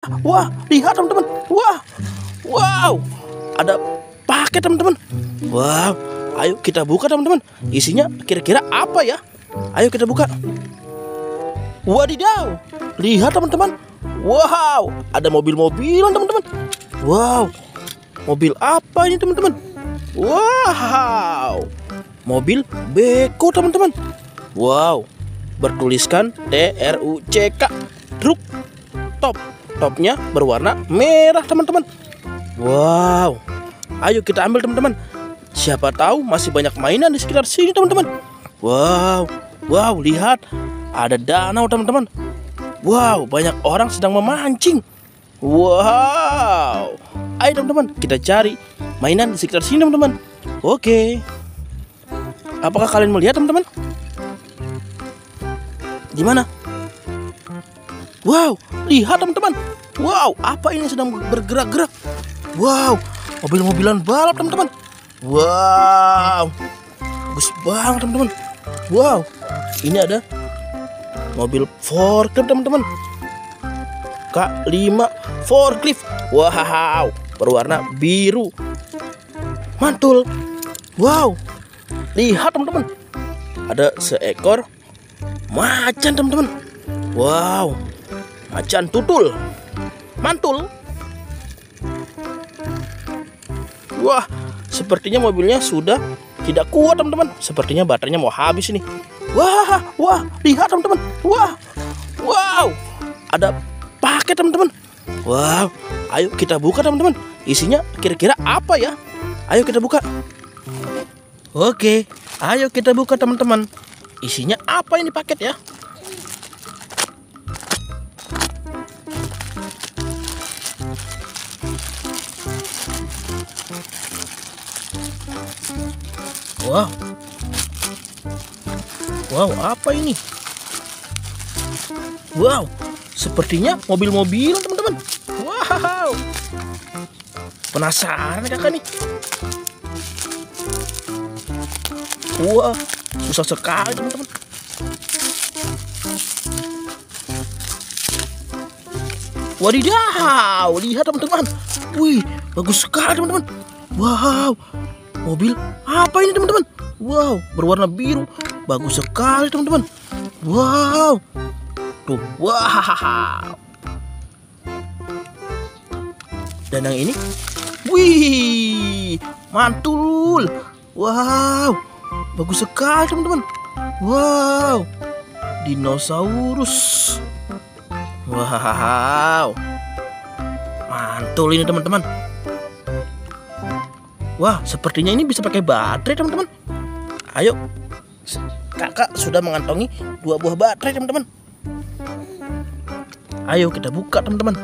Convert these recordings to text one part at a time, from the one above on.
Wah, lihat teman-teman. Wah, wow, ada paket teman-teman. Wow, ayo kita buka teman-teman. Isinya kira-kira apa ya? Ayo kita buka. Wadidaw, lihat teman-teman. Wow, ada mobil-mobilan teman-teman. Wow, mobil apa ini teman-teman? Wow, mobil beko teman-teman. Wow, bertuliskan TRUCK, truk top. Topnya berwarna merah teman-teman. Wow, ayo kita ambil teman-teman. Siapa tahu masih banyak mainan di sekitar sini teman-teman. Wow, wow, lihat ada danau teman-teman. Wow, banyak orang sedang memancing. Wow, ayo teman-teman kita cari mainan di sekitar sini teman-teman. Oke, apakah kalian melihat teman-teman? Gimana? Wow, lihat teman-teman. Wow, apa ini sedang bergerak-gerak? Wow, mobil-mobilan balap teman-teman. Wow, bagus banget teman-teman. Wow, ini ada mobil forklift teman-teman. K5 forklift. Wow, berwarna biru. Mantul. Wow, lihat teman-teman. Ada seekor macan teman-teman. Wow, macan tutul. Mantul. Wah, sepertinya mobilnya sudah tidak kuat teman-teman. Sepertinya baterainya mau habis ini. Wah, wah, lihat teman-teman. Wah, wow, ada paket teman-teman. Wow, ayo kita buka teman-teman. Isinya kira-kira apa ya? Ayo kita buka. Oke, ayo kita buka teman-teman. Isinya apa ini paket ya? Wow, wow, apa ini? Wow, sepertinya mobil-mobilan teman-teman. Wow, penasaran kakak nih. Wah, susah sekali teman-teman. Wadidaw, lihat teman-teman. Wih, bagus sekali teman-teman. Wow, mobil apa ini teman-teman? Wow, berwarna biru. Bagus sekali teman-teman. Wow, tuh, wow. Dan yang ini, wih, mantul. Wow, bagus sekali teman-teman. Wow, dinosaurus. Wow, mantul ini teman-teman. Wah, sepertinya ini bisa pakai baterai teman-teman. Ayo, kakak sudah mengantongi 2 buah baterai teman-teman. Ayo kita buka teman-teman.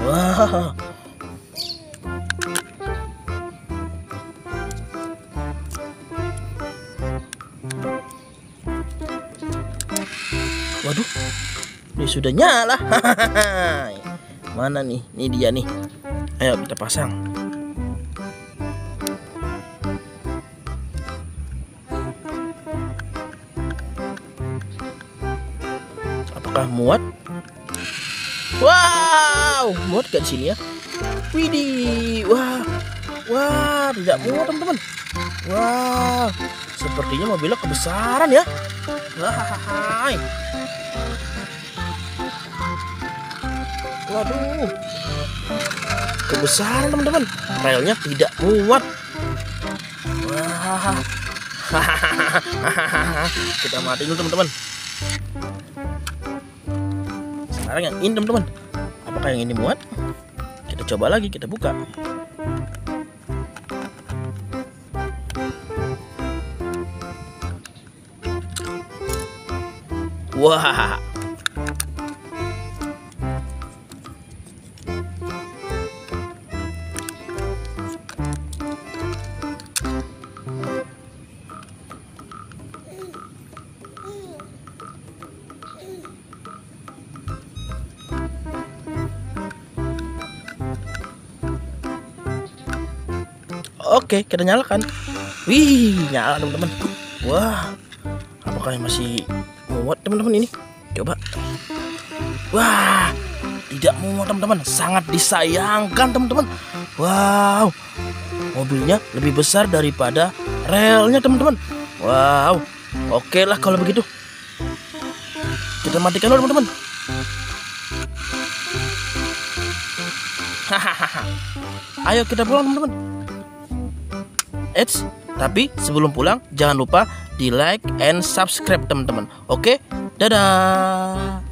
Wah, waduh, ini sudah nyala. Mana nih? Ini dia nih. Ayo kita pasang. Apakah muat? Wow, muat gak di sini ya? Widih, wah, wah, tidak muat teman-teman. Wah, sepertinya mobilnya kebesaran ya. Wah, waduh, kebesaran teman-teman. Relnya tidak muat. Wah, kita mati dulu teman-teman. Sekarang yang ini teman-teman. Apakah yang ini muat? Kita coba lagi, kita buka. Wah, oke, kita nyalakan. Wih, nyala teman-teman. Wah, apakah masih muat teman-teman ini? Coba. Wah, tidak muat teman-teman, sangat disayangkan teman-teman. Wow, mobilnya lebih besar daripada relnya teman-teman. Wow, oke lah kalau begitu. Kita matikan dulu teman-teman. Hahaha. Ayo kita pulang teman-teman. Eits, tapi sebelum pulang jangan lupa di like and subscribe teman-teman. Oke, dadah.